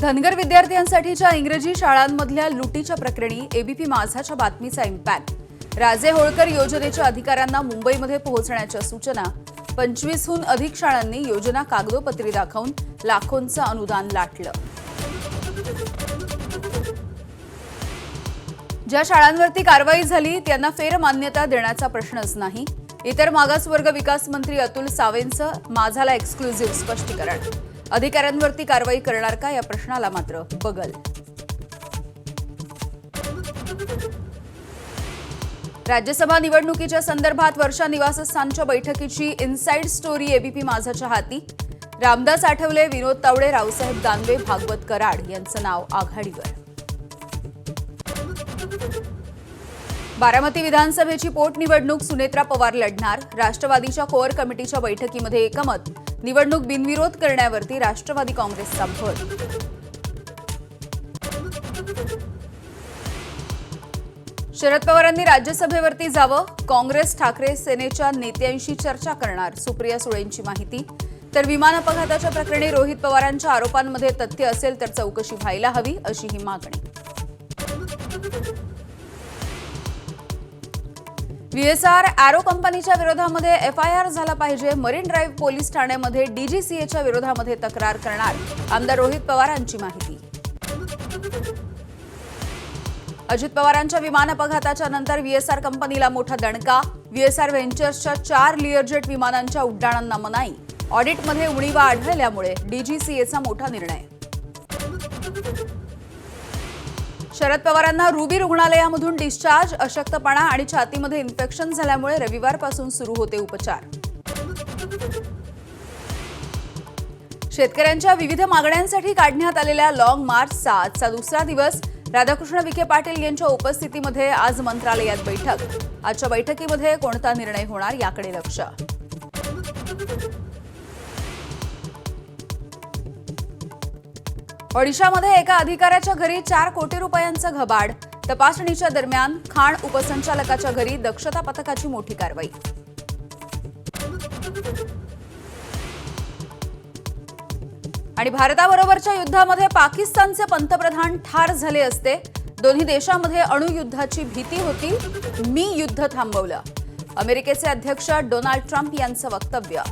धनगर विद्यार्थ्यांसाठीच्या इंग्रजी शाळांमधल्या लुटीच्या प्रकरणी एबीपी माझाच्या बातमीचा इम्पॅक्ट। राजे होळकर योजनेच्या अधिकाऱ्यांना मुंबईमध्ये पोहोचण्याच्या सूचना। 25हून अधिक शाळांनी योजना कागदोपत्री दाखवून लाखोंचं अनुदान लाटलं। ज्या शाळांवरती कारवाई झाली त्यांना फेर मान्यता देण्याचा प्रश्नच नाही। इतर मागासवर्ग विकास मंत्री अतुल सावेंचं माझाला एक्सक्लुझिव्ह स्पष्टीकरण। अधिकाऱ्यांवरती कारवाई करणार का या प्रश्नाला मात्र बगल। राज्यसभा निवडणुकीच्या संदर्भात वर्षा निवासस्थानच्या बैठकीची इनसाइड स्टोरी एबीपी माझाच्या हाती। रामदास आठवले, विनोद तावडे, रावसाहेब दानवे, भागवत कराड यांचं नाव आघाडीवर। बारामती विधानसभेची पोटनिवडणूक सुनेत्रा पवार लढणार। राष्ट्रवादीच्या कोअर कमिटीच्या बैठकीमध्ये एकमत। निवडणूक बिनविरोध करण्यावरती राष्ट्रवादी काँग्रेसचा भर। शरद पवारांनी राज्यसभेवरती जावं। काँग्रेस ठाकरे सेनेच्या नेत्यांशी चर्चा करणार, सुप्रिया सुळेंची माहिती। तर विमान अपघाताच्या प्रकरणी रोहित पवारांच्या आरोपांमध्ये तथ्य असेल तर चौकशी व्हायला हवी अशी ही मागणी। व्हीएसआर एरो कंपनीच्या विरोधामध्ये एफआयआर झाला पाहिजे। मरीन ड्राईव्ह पोलीस ठाण्यामध्ये डीजीसीएच्या विरोधामध्ये तक्रार करणार, आमदार रोहित पवारांची माहिती। अजित पवारांच्या विमान अपघाताच्या नंतर व्हीएसआर कंपनीला मोठा दणका। व्हीएसआर व्हेंचर्सच्या 4 लिअरजेट विमानांच्या उड्डाणांना मनाई। ऑडिटमध्ये उणीवा आढळल्यामुळे डीजीसीएचा मोठा निर्णय। शरद पवारांना रुबी रुग्णालयामधून डिस्चार्ज। अशक्तपणा आणि छातीमध्ये इन्फेक्शन झाल्यामुळे रविवारपासून सुरू होते उपचार। शेतकऱ्यांच्या विविध मागण्यांसाठी काढण्यात आलेल्या लॉंग मार्चचा आजचा दुसरा दिवस। राधाकृष्ण विखे पाटील यांच्या उपस्थितीमध्ये आज मंत्रालयात बैठक। आजच्या बैठकीमध्ये कोणता निर्णय होणार याकडे लक्ष। ओडिशामध्ये एका अधिकाऱ्याच्या घरी 4 कोटी रुपयांचं घबाड। तपासणीच्या दरम्यान खाण उपसंचालकाच्या घरी दक्षता पथकाची मोठी कारवाई। आणि भारताबरोबरच्या युद्धामध्ये पाकिस्तानचे पंतप्रधान ठार झाले असते। दोन्ही देशांमध्ये अणुयुद्धाची भीती होती, मी युद्ध थांबवलं। अमेरिकेचे अध्यक्ष डोनाल्ड ट्रम्प यांचं वक्तव्य।